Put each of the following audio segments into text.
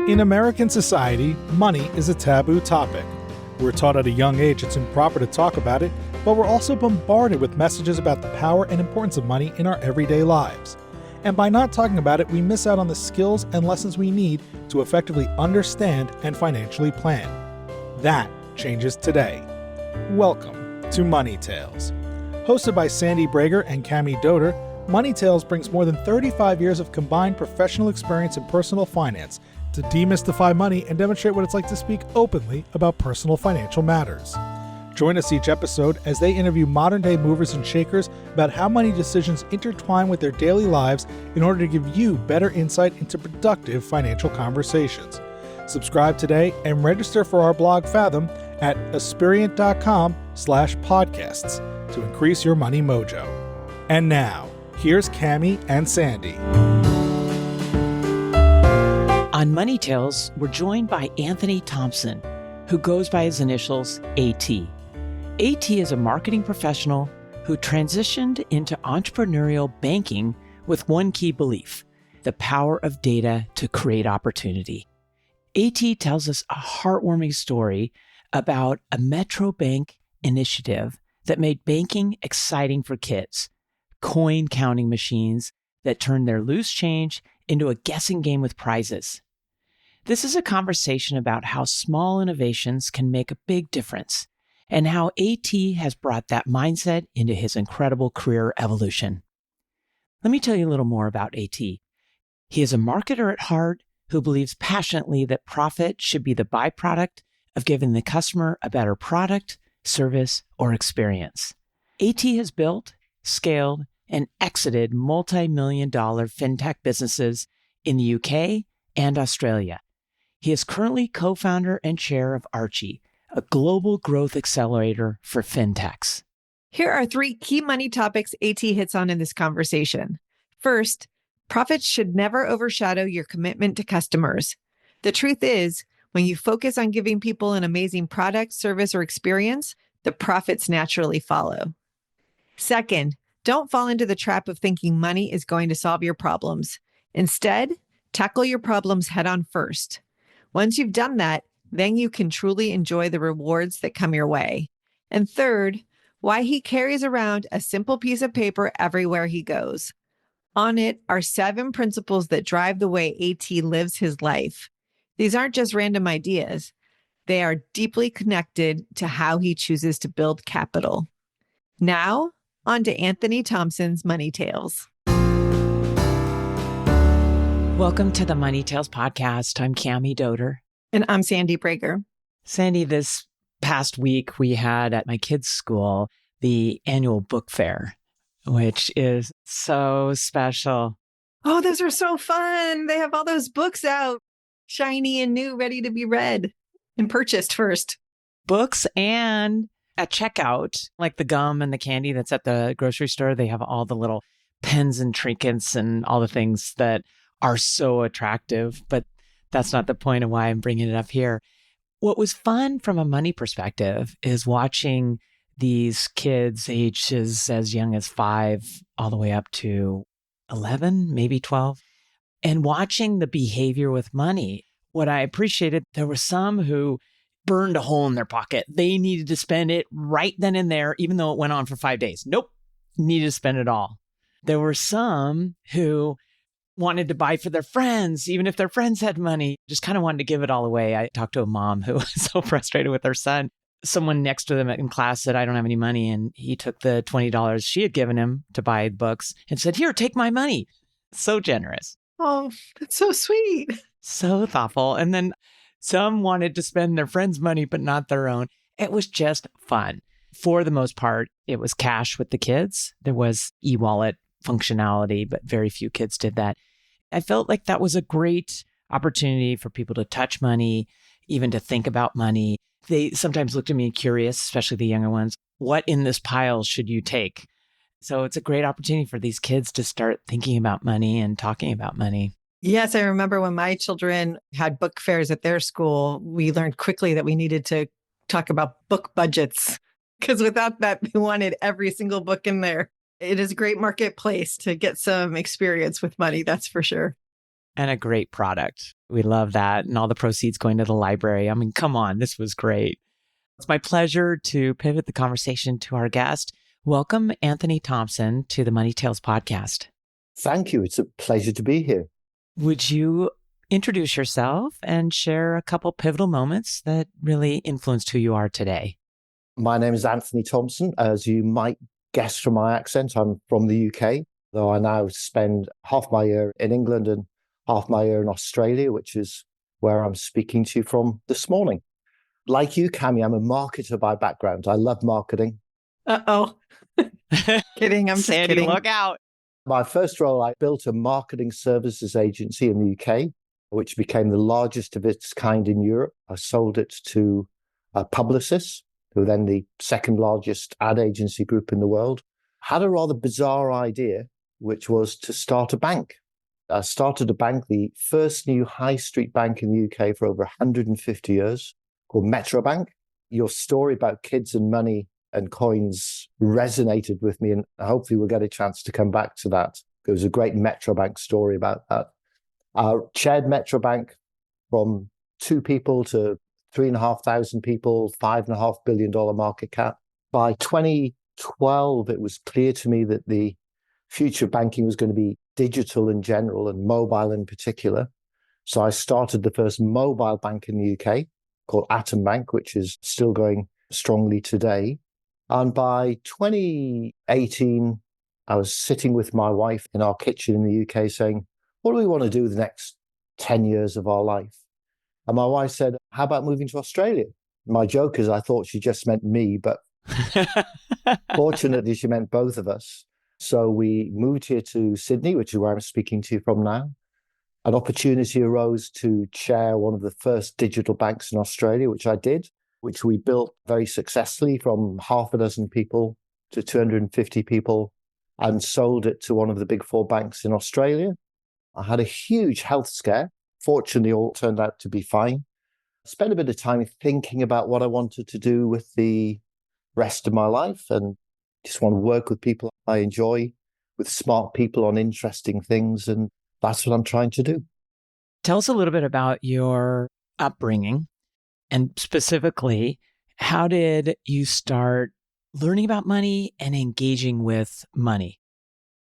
In American society, money is a taboo topic. We're taught at a young age it's improper to talk about it, but we're also bombarded with messages about the power and importance of money in our everyday lives. And by not talking about it, we miss out on the skills and lessons we need to effectively understand and financially plan. That changes today. Welcome to Money Tales. Hosted by Sandy Brager and Cami Doder, Money Tales brings more than 35 years of combined professional experience in personal finance to demystify money and demonstrate what it's like to speak openly about personal financial matters. Join us each episode as they interview modern-day movers and shakers about how money decisions intertwine with their daily lives in order to give you better insight into productive financial conversations. Subscribe today and register for our blog Fathom at aspiriant.com/podcasts to increase your money mojo. And now, here's Cami and Sandy. On Money Tales, we're joined by Anthony Thomson, who goes by his initials AT. AT is a marketing professional who transitioned into entrepreneurial banking with one key belief: the power of data to create opportunity. AT tells us a heartwarming story about a Metro Bank initiative that made banking exciting for kids, coin counting machines that turned their loose change into a guessing game with prizes. This is a conversation about how small innovations can make a big difference and how AT has brought that mindset into his incredible career evolution. Let me tell you a little more about AT. He is a marketer at heart who believes passionately that profit should be the byproduct of giving the customer a better product, service, or experience. AT has built, scaled, and exited multi-million-dollar fintech businesses in the UK and Australia. He is currently co-founder and chair of Archie, a global growth accelerator for fintechs. Here are 3 key money topics AT hits on in this conversation. First, profits should never overshadow your commitment to customers. The truth is, when you focus on giving people an amazing product, service, or experience, the profits naturally follow. Second, don't fall into the trap of thinking money is going to solve your problems. Instead, tackle your problems head on first. Once you've done that, then you can truly enjoy the rewards that come your way. And third, why he carries around a simple piece of paper everywhere he goes. On it are 7 principles that drive the way AT lives his life. These aren't just random ideas. They are deeply connected to how he chooses to build capital. Now, on to Anthony Thomson's Money Tales. Welcome to the Money Tales podcast. I'm Cami Doder. And I'm Sandy Brager. Sandy, this past week we had at my kids' school the annual book fair, which is so special. Oh, those are so fun. They have all those books out, shiny and new, ready to be read and purchased first. Books and at checkout, like the gum and the candy that's at the grocery store, they have all the little pens and trinkets and all the things that are so attractive, but that's not the point of why I'm bringing it up here. What was fun from a money perspective is watching these kids ages as young as 5 all the way up to 11, maybe 12, and watching the behavior with money. What I appreciated, there were some who burned a hole in their pocket. They needed to spend it right then and there, even though it went on for 5 days. Nope, needed to spend it all. There were some who wanted to buy for their friends, even if their friends had money, just kind of wanted to give it all away. I talked to a mom who was so frustrated with her son. Someone next to them in class said, I don't have any money. And he took the $20 she had given him to buy books and said, here, take my money. So generous. Oh, that's so sweet. So thoughtful. And then some wanted to spend their friends' money, but not their own. It was just fun. For the most part, it was cash with the kids. There was e-wallet functionality, but very few kids did that. I felt like that was a great opportunity for people to touch money, even to think about money. They sometimes looked at me curious, especially the younger ones. What in this pile should you take? So it's a great opportunity for these kids to start thinking about money and talking about money. Yes, I remember when my children had book fairs at their school, we learned quickly that we needed to talk about book budgets, because without that, they wanted every single book in there. It is a great marketplace to get some experience with money, that's for sure. and a great product. We love that. And all the proceeds going to the library. I mean, come on, this was great. It's my pleasure to pivot the conversation to our guest. Welcome, Anthony Thomson, to the Money Tales podcast. Thank you. It's a pleasure to be here. Would you introduce yourself and share a couple pivotal moments that really influenced who you are today? My name is Anthony Thomson. As you might guess from my accent, I'm from the UK, though I now spend half my year in England and half my year in Australia, which is where I'm speaking to you from this morning. Like you, Cami, I'm a marketer by background. I love marketing. Uh-oh. Kidding. I'm just Sandy, kidding. look out. My first role, I built a marketing services agency in the UK, which became the largest of its kind in Europe. I sold it to Publicis, who were then the second largest ad agency group in the world. Had a rather bizarre idea, which was to start a bank. I started a bank, the first new high street bank in the UK for over 150 years, called Metro Bank. Your story about kids and money and coins resonated with me, and hopefully we'll get a chance to come back to that. There was a great Metro Bank story about that. I chaired Metro Bank from 2 people to 3,500 people, $5.5 billion market cap. By 2012, it was clear to me that the future of banking was going to be digital in general and mobile in particular. So I started the first mobile bank in the UK called Athony Bank, which is still going strongly today. And by 2018, I was sitting with my wife in our kitchen in the UK saying, what do we want to do the next 10 years of our life? And my wife said, how about moving to Australia? My joke is I thought she just meant me, but fortunately she meant both of us. So we moved here to Sydney, which is where I'm speaking to you from now. An opportunity arose to chair one of the first digital banks in Australia, which I did, which we built very successfully from half a dozen people to 250 people and sold it to one of the big 4 banks in Australia. I had a huge health scare. Fortunately, all turned out to be fine. Spent a bit of time thinking about what I wanted to do with the rest of my life and just want to work with people I enjoy, with smart people on interesting things. And that's what I'm trying to do. Tell us a little bit about your upbringing and specifically, how did you start learning about money and engaging with money?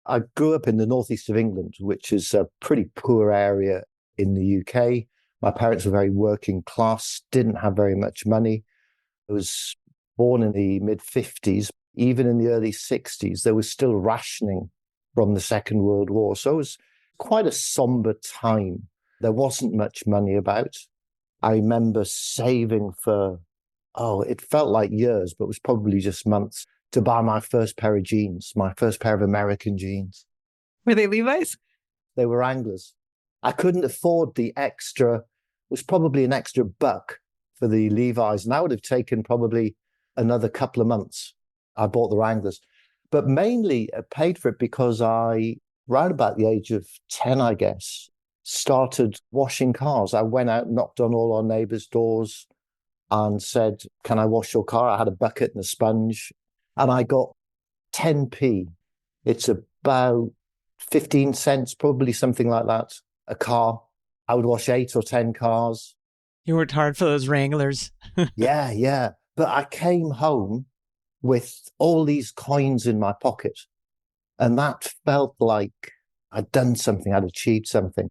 I grew up in the northeast of England, which is a pretty poor area in the UK. My parents were very working class, didn't have very much money. I was born in the mid-50s. Even in the early 60s, there was still rationing from the Second World War. So it was quite a somber time. There wasn't much money about. I remember saving for, it felt like years, but it was probably just months, to buy my first pair of jeans, my first pair of American jeans. Were they Levi's? They were Wranglers. I couldn't afford the extra, it was probably an extra $1 for the Levi's, and that would have taken probably another couple of months. I bought the Wranglers, but mainly I paid for it because I, around about the age of 10, I guess, started washing cars. I went out, knocked on all our neighbors' doors and said, can I wash your car? I had a bucket and a sponge and I got 10p. It's about 15 cents, probably something like that, a car. I would wash 8 or 10 cars. You worked hard for those Wranglers. Yeah. But I came home with all these coins in my pocket. And that felt like I'd done something, I'd achieved something.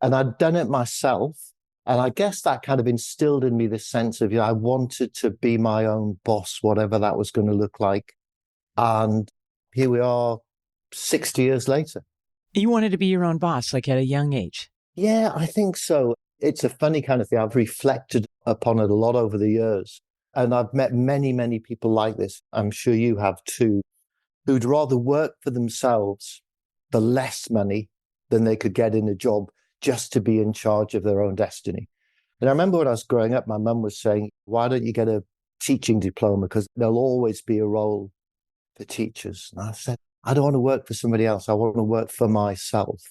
And I'd done it myself. And I guess that kind of instilled in me this sense of, I wanted to be my own boss, whatever that was going to look like. And here we are 60 years later. You wanted to be your own boss, like at a young age. Yeah, I think so. It's a funny kind of thing. I've reflected upon it a lot over the years. And I've met many, many people like this. I'm sure you have too, who'd rather work for themselves for less money than they could get in a job just to be in charge of their own destiny. And I remember when I was growing up, my mum was saying, why don't you get a teaching diploma? Because there'll always be a role for teachers. And I said, I don't want to work for somebody else. I want to work for myself.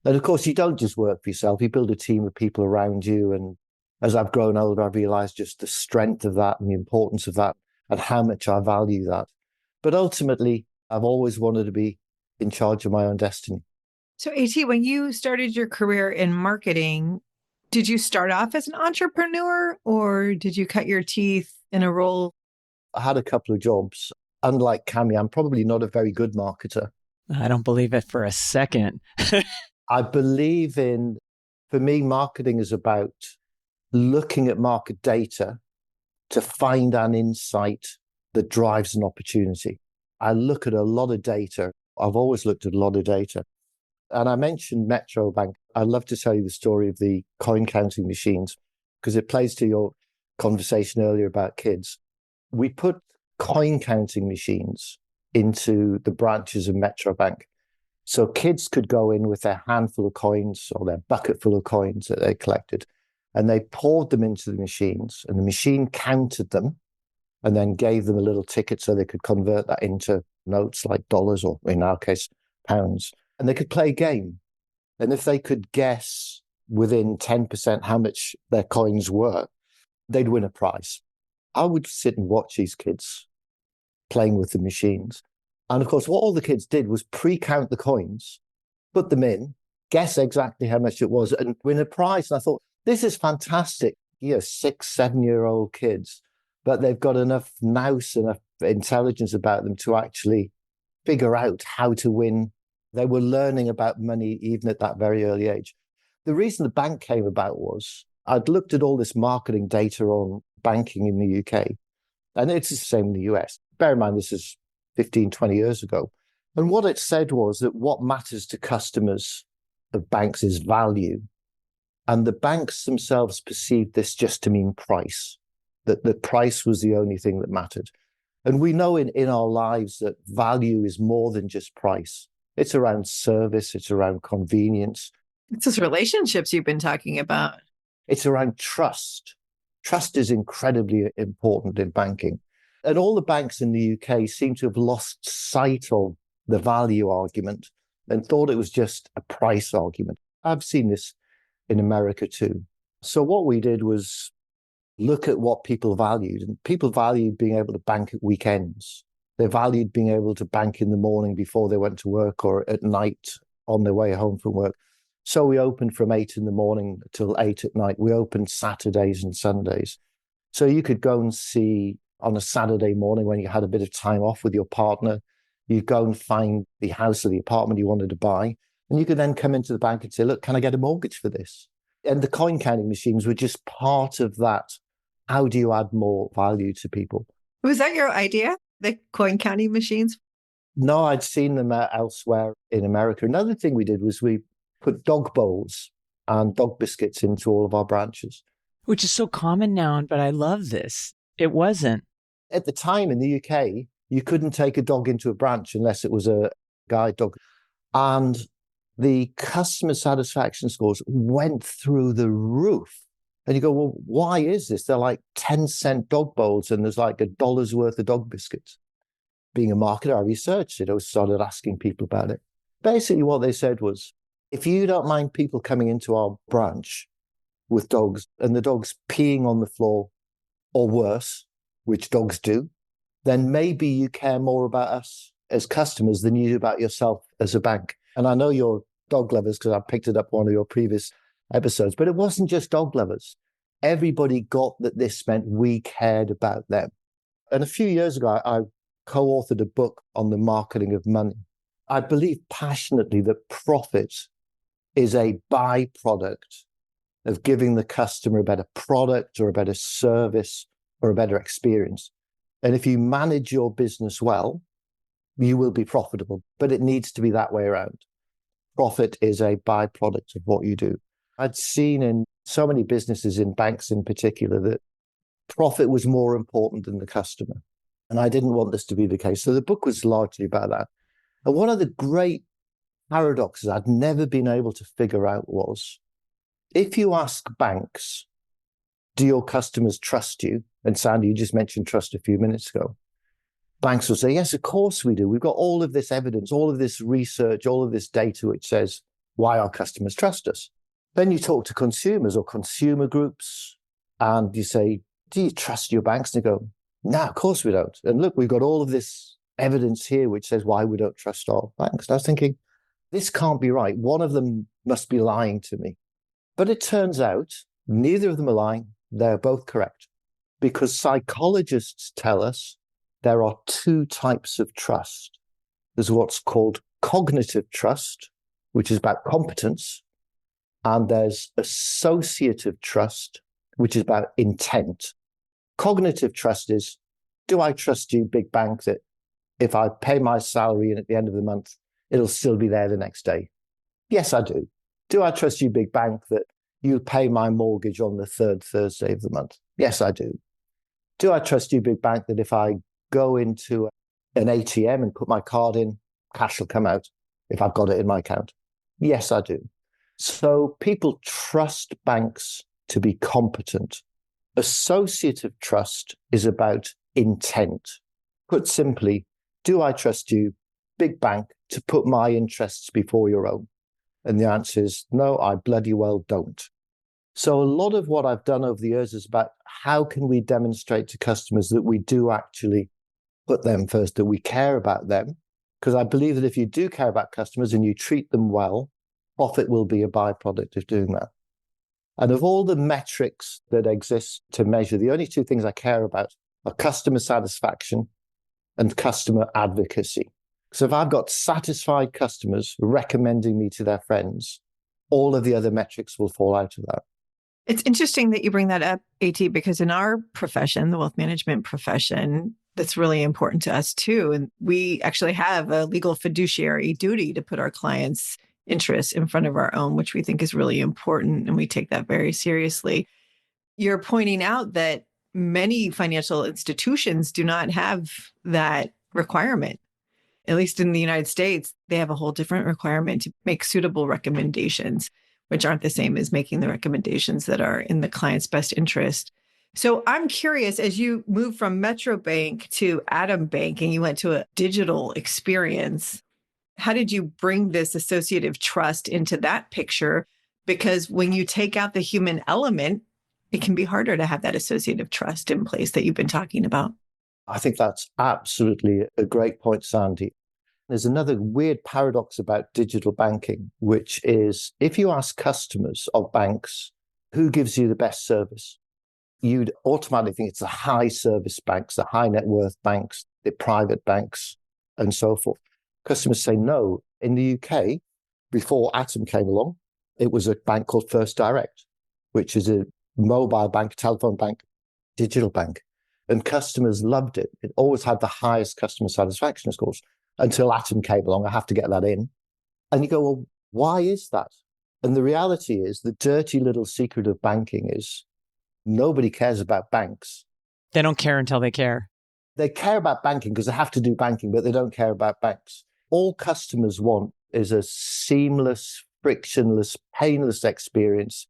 And of course, you don't just work for yourself. You build a team of people around you. And as I've grown older, I've realized just the strength of that and the importance of that and how much I value that. But ultimately, I've always wanted to be in charge of my own destiny. So, AT, when you started your career in marketing, did you start off as an entrepreneur or did you cut your teeth in a role? I had a couple of jobs. Unlike Cami, I'm probably not a very good marketer. I don't believe it for a second. I believe in, for me, marketing is about looking at market data to find an insight that drives an opportunity. I look at a lot of data. I've always looked at a lot of data. And I mentioned Metro Bank. I'd love to tell you the story of the coin counting machines because it plays to your conversation earlier about kids. We put coin counting machines into the branches of Metro Bank. So kids could go in with their handful of coins or their bucket full of coins that they collected, and they poured them into the machines, and the machine counted them and then gave them a little ticket so they could convert that into notes like dollars or, in our case, pounds. And they could play a game. And if they could guess within 10% how much their coins were, they'd win a prize. I would sit and watch these kids playing with the machines. And of course, what all the kids did was pre-count the coins, put them in, guess exactly how much it was, and win a prize. And I thought, this is fantastic. 6, 7-year-old kids, but they've got enough nous, enough intelligence about them to actually figure out how to win. They were learning about money even at that very early age. The reason the bank came about was I'd looked at all this marketing data on banking in the UK, and it's the same in the US. Bear in mind, this is 15, 20 years ago. And what it said was that what matters to customers of banks is value. And the banks themselves perceived this just to mean price, that the price was the only thing that mattered. And we know in our lives that value is more than just price. It's around service. It's around convenience. It's those relationships you've been talking about. It's around trust. Trust is incredibly important in banking. And all the banks in the UK seem to have lost sight of the value argument and thought it was just a price argument. I've seen this in America too. So what we did was look at what people valued. And people valued being able to bank at weekends. They valued being able to bank in the morning before they went to work or at night on their way home from work. So we opened from 8 in the morning till 8 at night. We opened Saturdays and Sundays. So you could go and see on a Saturday morning when you had a bit of time off with your partner, you'd go and find the house or the apartment you wanted to buy. And you could then come into the bank and say, look, can I get a mortgage for this? And the coin counting machines were just part of that. How do you add more value to people? Was that your idea, the coin counting machines? No, I'd seen them elsewhere in America. Another thing we did was we put dog bowls and dog biscuits into all of our branches. Which is so common now, but I love this. It wasn't. At the time in the UK, you couldn't take a dog into a branch unless it was a guide dog. And the customer satisfaction scores went through the roof. And you go, well, why is this? They're like 10-cent dog bowls and there's like $1 worth of dog biscuits. Being a marketer, I researched it. I started asking people about it. Basically, what they said was, if you don't mind people coming into our branch with dogs and the dog's peeing on the floor or worse, which dogs do, then maybe you care more about us as customers than you do about yourself as a bank. And I know you're dog lovers because I picked it up one of your previous episodes, but it wasn't just dog lovers. Everybody got that this meant we cared about them. And a few years ago, I co-authored a book on the marketing of money. I believe passionately that profit is a byproduct of giving the customer a better product or a better service or a better experience. And if you manage your business well, you will be profitable, but it needs to be that way around. Profit is a byproduct of what you do. I'd seen in so many businesses, in banks in particular, that profit was more important than the customer. And I didn't want this to be the case. So the book was largely about that. And one of the great paradoxes I'd never been able to figure out was, if you ask banks, do your customers trust you? And Sandy, you just mentioned trust a few minutes ago. Banks will say, yes, of course we do. We've got all of this evidence, all of this research, all of this data which says why our customers trust us. Then you talk to consumers or consumer groups and you say, do you trust your banks? And they go, no, of course we don't. And look, we've got all of this evidence here which says why we don't trust our banks. And I was thinking, this can't be right. One of them must be lying to me. But it turns out neither of them are lying. They're both correct. Because psychologists tell us there are two types of trust. There's what's called cognitive trust, which is about competence, and there's associative trust, which is about intent. Cognitive trust is, do I trust you, big bank, that if I pay my salary and at the end of the month, it'll still be there the next day? Yes, I do. Do I trust you, big bank, that you'll pay my mortgage on the third Thursday of the month? Yes, I do. Do I trust you, big bank, that if I go into an ATM and put my card in, cash will come out if I've got it in my account? Yes, I do. So people trust banks to be competent. Associative trust is about intent. Put simply, do I trust you, big bank, to put my interests before your own? And the answer is no, I bloody well don't. So a lot of what I've done over the years is about how can we demonstrate to customers that we do actually put them first, that we care about them. Because I believe that if you do care about customers and you treat them well, profit will be a byproduct of doing that. And of all the metrics that exist to measure, the only two things I care about are customer satisfaction and customer advocacy. So if I've got satisfied customers recommending me to their friends, all of the other metrics will fall out of that. It's interesting that you bring that up, AT, because in our profession, the wealth management profession, that's really important to us too. And we actually have a legal fiduciary duty to put our clients' interests in front of our own, which we think is really important. And we take that very seriously. You're pointing out that many financial institutions do not have that requirement. At least in the United States, they have a whole different requirement to make suitable recommendations, which aren't the same as making the recommendations that are in the client's best interest. So I'm curious, as you move from Metro Bank to Atom Bank and you went to a digital experience, how did you bring this associative trust into that picture? Because when you take out the human element, it can be harder to have that associative trust in place that you've been talking about. I think that's absolutely a great point, Sandy. There's another weird paradox about digital banking, which is if you ask customers of banks, who gives you the best service? You'd automatically think it's the high service banks, the high net worth banks, the private banks, and so forth. Customers say no. In the UK, before Atom came along, it was a bank called First Direct, which is a mobile bank, telephone bank, digital bank. And customers loved it. It always had the highest customer satisfaction scores until Atom came along. I have to get that in. And you go, well, why is that? And the reality is the dirty little secret of banking is nobody cares about banks. They don't care until they care. They care about banking because they have to do banking, but they don't care about banks. All customers want is a seamless, frictionless, painless experience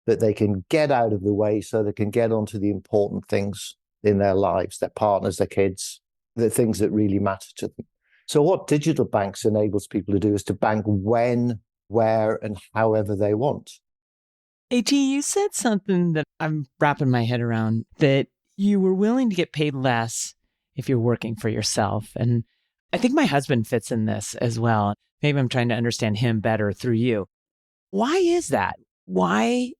that they can get out of the way so they can get onto the important things in their lives, their partners, their kids, the things that really matter to them. So what digital banks enables people to do is to bank when, where, and however they want. AT, you said something that I'm wrapping my head around, that you were willing to get paid less if you're working for yourself. And I think my husband fits in this as well. Maybe I'm trying to understand him better through you. Why is that? Why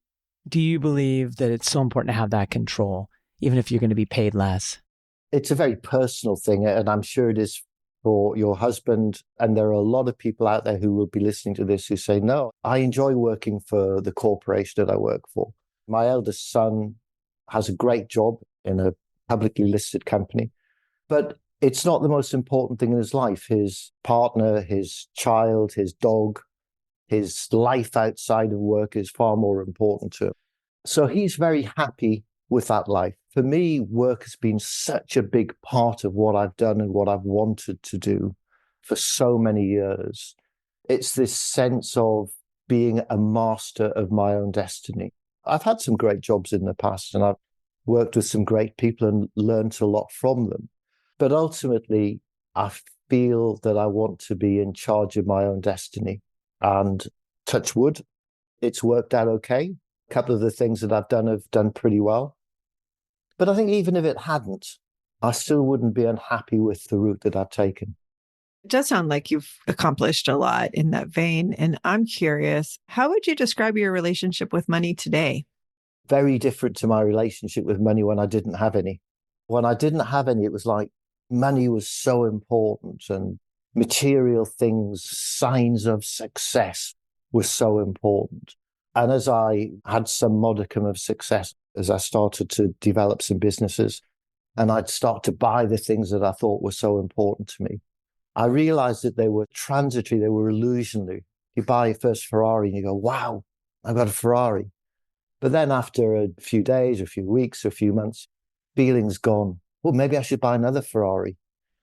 do you believe that it's so important to have that control, even if you're going to be paid less? It's a very personal thing, and I'm sure it is for your husband. And there are a lot of people out there who will be listening to this who say, no, I enjoy working for the corporation that I work for. My eldest son has a great job in a publicly listed company, but it's not the most important thing in his life. His partner, his child, his dog, his life outside of work is far more important to him. So he's very happy with that life. For me, work has been such a big part of what I've done and what I've wanted to do for so many years. It's this sense of being a master of my own destiny. I've had some great jobs in the past and I've worked with some great people and learned a lot from them. But ultimately, I feel that I want to be in charge of my own destiny. And touch wood, it's worked out okay. A couple of the things that I've done have done pretty well. But I think even if it hadn't, I still wouldn't be unhappy with the route that I've taken. It does sound like you've accomplished a lot in that vein. And I'm curious, how would you describe your relationship with money today? Very different to my relationship with money when I didn't have any. When I didn't have any, it was like money was so important and material things, signs of success were so important. And as I had some modicum of success, as I started to develop some businesses, and I'd start to buy the things that I thought were so important to me, I realized that they were transitory, they were illusionary. You buy your first Ferrari and you go, wow, I've got a Ferrari. But then after a few days, a few weeks, a few months, feelings gone. Well, maybe I should buy another Ferrari.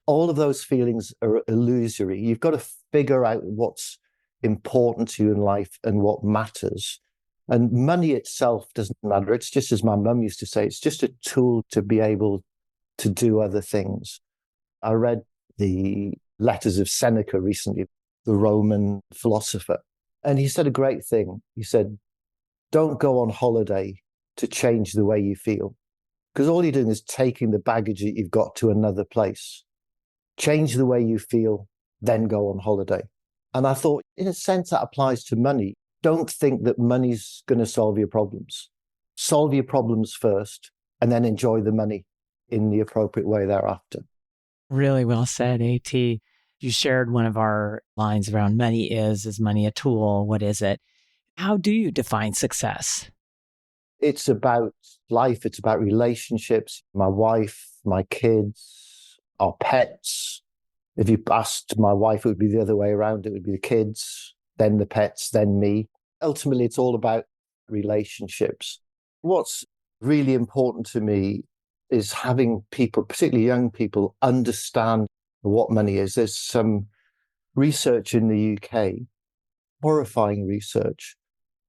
All of those feelings are illusory. You've got to figure out what's important to you in life and what matters. And money itself doesn't matter. It's just, as my mum used to say, it's just a tool to be able to do other things. I read the letters of Seneca recently, the Roman philosopher, and he said a great thing. He said, don't go on holiday to change the way you feel, because all you're doing is taking the baggage that you've got to another place. Change the way you feel, then go on holiday. And I thought, in a sense, that applies to money. Don't think that money's going to solve your problems. Solve your problems first, and then enjoy the money in the appropriate way thereafter. Really well said, AT. You shared one of our lines around money is money a tool? What is it? How do you define success? It's about life. It's about relationships. My wife, my kids, our pets. If you asked my wife, it would be the other way around. It would be the kids, then the pets, then me. Ultimately, it's all about relationships. What's really important to me is having people, particularly young people, understand what money is. There's some research in the UK, horrifying research,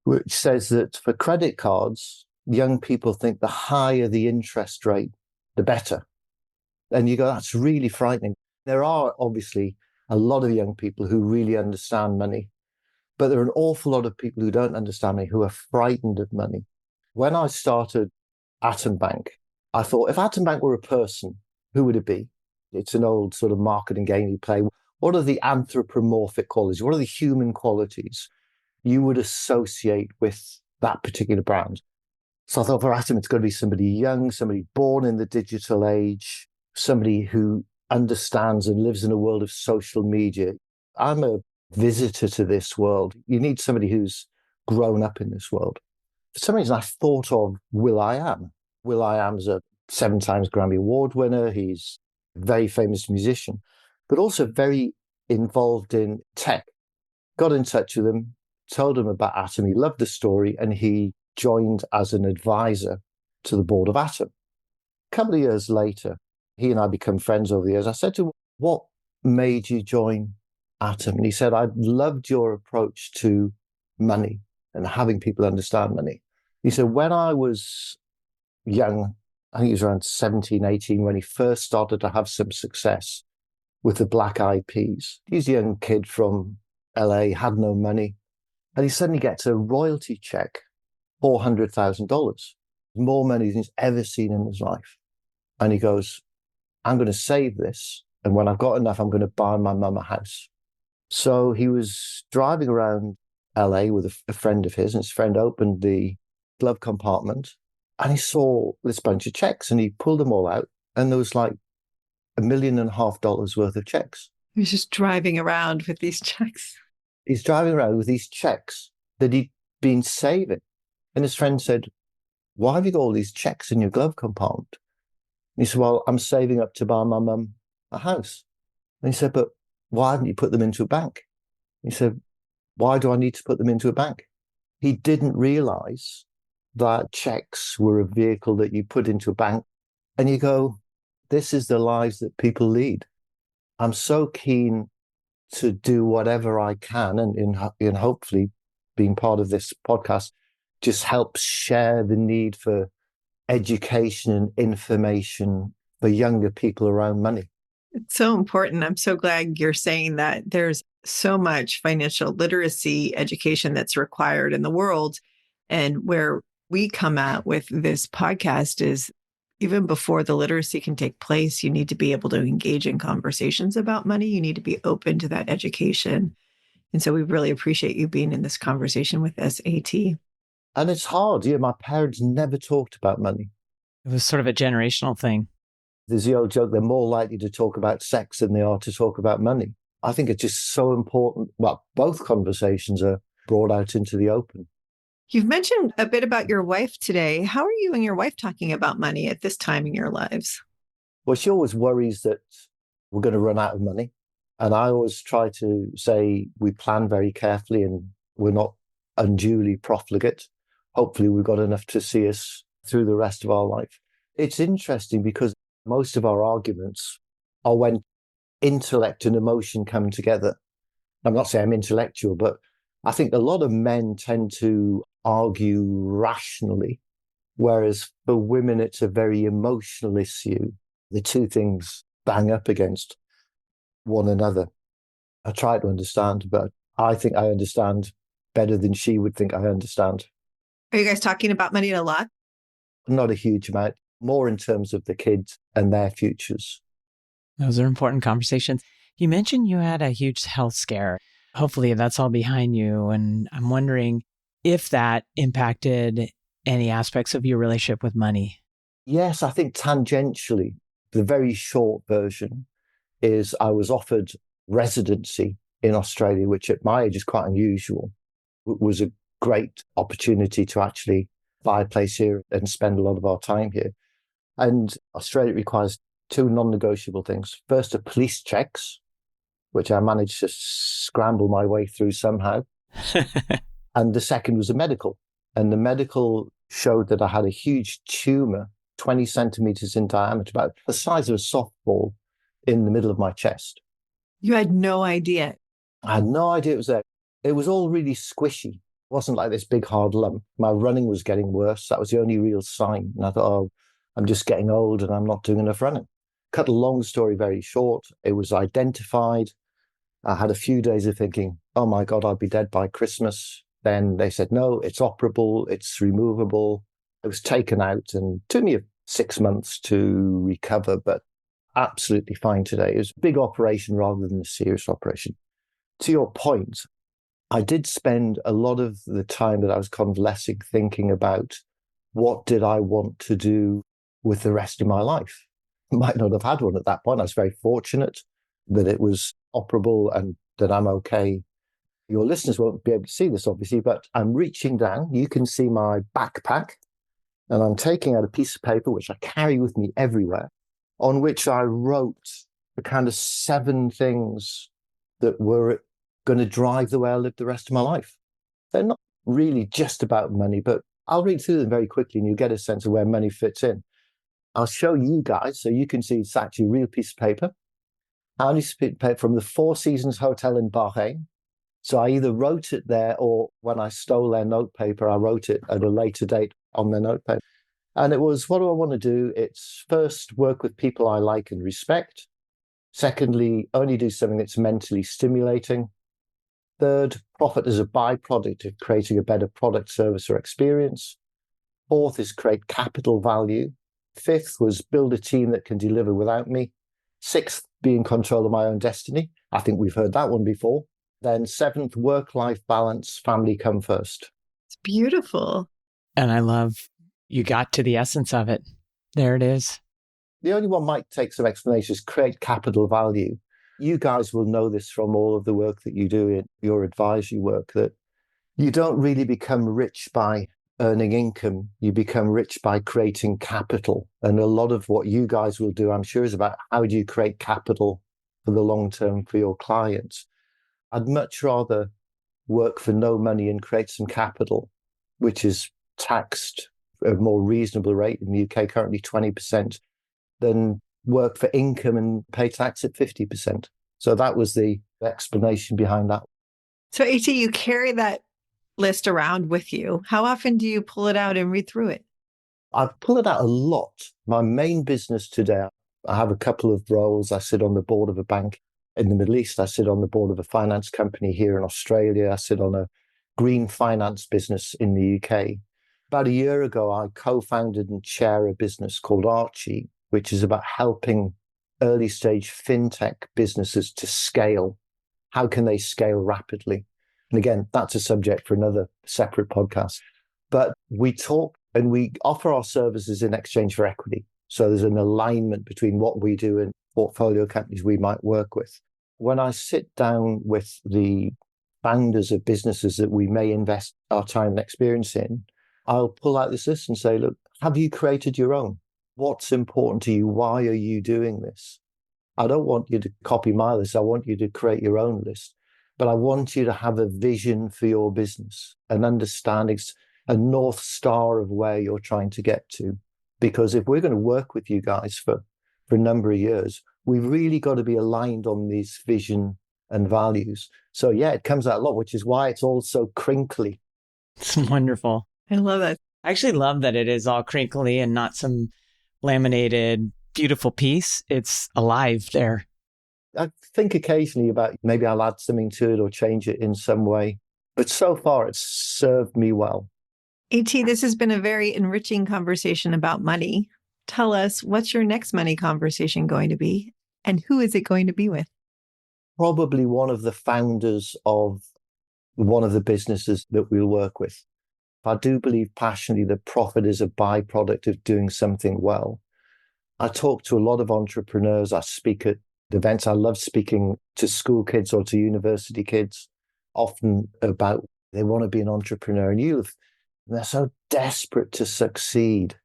which says that for credit cards, young people think the higher the interest rate, the better. And you go, that's really frightening. There are obviously a lot of young people who really understand money, but there are an awful lot of people who don't understand money, who are frightened of money. When I started Atom Bank, I thought, if Atom Bank were a person, who would it be? It's an old sort of marketing game you play. What are the anthropomorphic qualities? What are the human qualities you would associate with that particular brand? So I thought, for Atom, it's got to be somebody young, somebody born in the digital age, somebody who understands and lives in a world of social media. I'm a visitor to this world. You need somebody who's grown up in this world. For some reason, I thought of will.i.am. will.i.am's a 7 times Grammy Award winner. He's a very famous musician, but also very involved in tech. Got in touch with him, told him about Atom. He loved the story, and he joined as an advisor to the board of Atom. A couple of years later, he and I become friends over the years. I said to him, what made you join Atom? And he said, I loved your approach to money and having people understand money. He said, when I was young, I think he was around 17, 18, when he first started to have some success with the Black Eyed Peas. He's a young kid from LA, had no money. And he suddenly gets a royalty check, $400,000, more money than he's ever seen in his life. And he goes, I'm going to save this. And when I've got enough, I'm going to buy my mum a house. So he was driving around LA with a friend of his, and his friend opened the glove compartment and he saw this bunch of checks, and he pulled them all out. And there was like $1.5 million worth of checks. He was just driving around with these checks. He's driving around with these checks that he'd been saving. And his friend said, why have you got all these checks in your glove compartment? And he said, well, I'm saving up to buy my mum a house. And he said, but why haven't you put them into a bank? He said, why do I need to put them into a bank? He didn't realize that checks were a vehicle that you put into a bank. And you go, this is the lives that people lead. I'm so keen to do whatever I can, and hopefully being part of this podcast just helps share the need for education and information for younger people around money. It's so important. I'm so glad you're saying that. There's so much financial literacy education that's required in the world. And where we come at with this podcast is even before the literacy can take place, you need to be able to engage in conversations about money. You need to be open to that education. And so we really appreciate you being in this conversation with us, AT. And it's hard. My parents never talked about money. It was sort of a generational thing. There's the old joke, they're more likely to talk about sex than they are to talk about money. I think it's just so important. Well, both conversations are brought out into the open. You've mentioned a bit about your wife today. How are you and your wife talking about money at this time in your lives? Well, she always worries that we're going to run out of money. And I always try to say we plan very carefully and we're not unduly profligate. Hopefully, we've got enough to see us through the rest of our life. It's interesting because most of our arguments are when intellect and emotion come together. I'm not saying I'm intellectual, but I think a lot of men tend to argue rationally, whereas for women, it's a very emotional issue. The two things bang up against one another. I try to understand, but I think I understand better than she would think I understand. Are you guys talking about money a lot? Not a huge amount, more in terms of the kids and their futures. Those are important conversations. You mentioned you had a huge health scare. Hopefully that's all behind you. And I'm wondering if that impacted any aspects of your relationship with money. Yes, I think tangentially. The very short version is I was offered residency in Australia, which at my age is quite unusual. It was a great opportunity to actually buy a place here and spend a lot of our time here. And Australia requires two non-negotiable things. First, are police checks, which I managed to scramble my way through somehow. And the second was a medical. And the medical showed that I had a huge tumor, 20 centimeters in diameter, about the size of a softball, in the middle of my chest. You had no idea. I had no idea it was there. It was all really squishy. It wasn't like this big hard lump. My running was getting worse. That was the only real sign. And I thought, oh, I'm just getting old and I'm not doing enough running. Cut a long story very short. It was identified. I had a few days of thinking, oh my God, I'll be dead by Christmas. Then they said, no, it's operable, it's removable. It was taken out and it took me 6 months to recover, but absolutely fine today. It was a big operation rather than a serious operation. To your point, I did spend a lot of the time that I was convalescing thinking about what did I want to do with the rest of my life. I might not have had one at that point. I was very fortunate that it was operable and that I'm okay. Your listeners won't be able to see this, obviously, but I'm reaching down. You can see my backpack, and I'm taking out a piece of paper, which I carry with me everywhere, on which I wrote the kind of 7 things that were going to drive the way I lived the rest of my life. They're not really just about money, but I'll read through them very quickly and you'll get a sense of where money fits in. I'll show you guys so you can see it's actually a real piece of paper. I only paper from the Four Seasons Hotel in Bahrain. So I either wrote it there or when I stole their notepaper, I wrote it at a later date on their notepaper. And it was, what do I want to do? It's first, work with people I like and respect. Secondly, only do something that's mentally stimulating. Third, profit as a byproduct of creating a better product, service, or experience. Fourth is create capital value. Fifth was build a team that can deliver without me. Sixth, be in control of my own destiny. I think we've heard that one before. Then seventh, work-life balance, family come first. It's beautiful. And I love you got to the essence of it. There it is. The only one might take some explanation is create capital value. You guys will know this from all of the work that you do in your advisory work, that you don't really become rich by earning income. You become rich by creating capital. And a lot of what you guys will do, I'm sure, is about how do you create capital for the long term for your clients. I'd much rather work for no money and create some capital, which is taxed at a more reasonable rate in the UK, currently 20%, than work for income and pay tax at 50%. So that was the explanation behind that. So AT, you carry that list around with you. How often do you pull it out and read through it? I pull it out a lot. My main business today, I have a couple of roles. I sit on the board of a bank in the Middle East. I sit on the board of a finance company here in Australia. I sit on a green finance business in the UK. About a year ago, I co-founded and chair a business called Archie, which is about helping early stage fintech businesses to scale. How can they scale rapidly? And again, that's a subject for another separate podcast. But we talk and we offer our services in exchange for equity. So there's an alignment between what we do and portfolio companies we might work with. When I sit down with the founders of businesses that we may invest our time and experience in, I'll pull out this list and say, look, have you created your own? What's important to you? Why are you doing this? I don't want you to copy my list. I want you to create your own list. But I want you to have a vision for your business, an understanding, a North Star of where you're trying to get to. Because if we're going to work with you guys for a number of years, we've really got to be aligned on these vision and values. So yeah, it comes out a lot, which is why it's all so crinkly. It's wonderful. I love that. I actually love that it is all crinkly and not some laminated, beautiful piece. It's alive there. I think occasionally about maybe I'll add something to it or change it in some way. But so far, it's served me well. A.T., this has been a very enriching conversation about money. Tell us, what's your next money conversation going to be? And who is it going to be with? Probably one of the founders of one of the businesses that we'll work with. I do believe passionately that profit is a byproduct of doing something well. I talk to a lot of entrepreneurs. I speak at events. I love speaking to school kids or to university kids, often about they want to be an entrepreneur. And they're so desperate to succeed.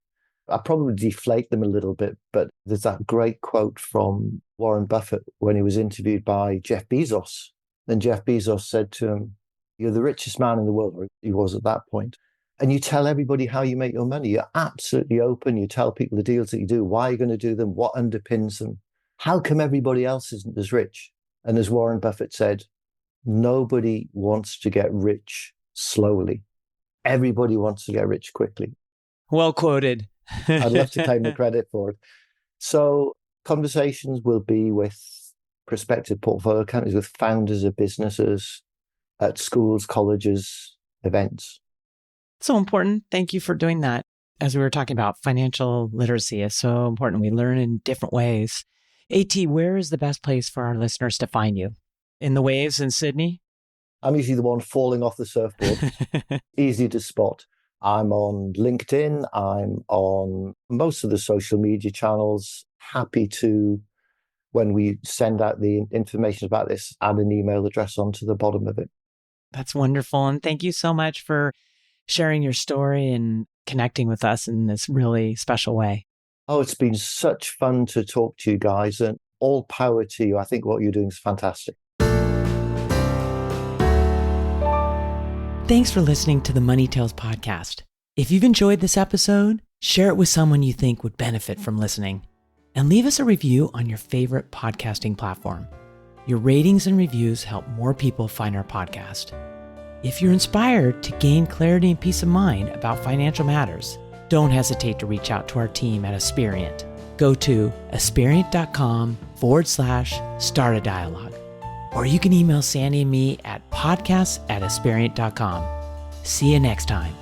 I probably deflate them a little bit, but there's that great quote from Warren Buffett when he was interviewed by Jeff Bezos. And Jeff Bezos said to him, "You're the richest man in the world," or he was at that point. And you tell everybody how you make your money. You're absolutely open. You tell people the deals that you do, why you're going to do them, what underpins them. How come everybody else isn't as rich? And as Warren Buffett said, nobody wants to get rich slowly. Everybody wants to get rich quickly. Well quoted. I'd love to claim the credit for it. So conversations will be with prospective portfolio companies, with founders of businesses, at schools, colleges, events. So important. Thank you for doing that. As we were talking about, financial literacy is so important. We learn in different ways. A.T., where is the best place for our listeners to find you? In the waves in Sydney? I'm usually the one falling off the surfboard. Easy to spot. I'm on LinkedIn. I'm on most of the social media channels. Happy to, when we send out the information about this, add an email address onto the bottom of it. That's wonderful. And thank you so much for sharing your story and connecting with us in this really special way. Oh, it's been such fun to talk to you guys, and all power to you. I think what you're doing is fantastic. Thanks for listening to the Money Tales podcast. If you've enjoyed this episode, share it with someone you think would benefit from listening. And leave us a review on your favorite podcasting platform. Your ratings and reviews help more people find our podcast. If you're inspired to gain clarity and peace of mind about financial matters, don't hesitate to reach out to our team at Aspirient. Go to aspirient.com/start a dialogue. Or you can email Sandy and me at podcasts@aspirient.com. See you next time.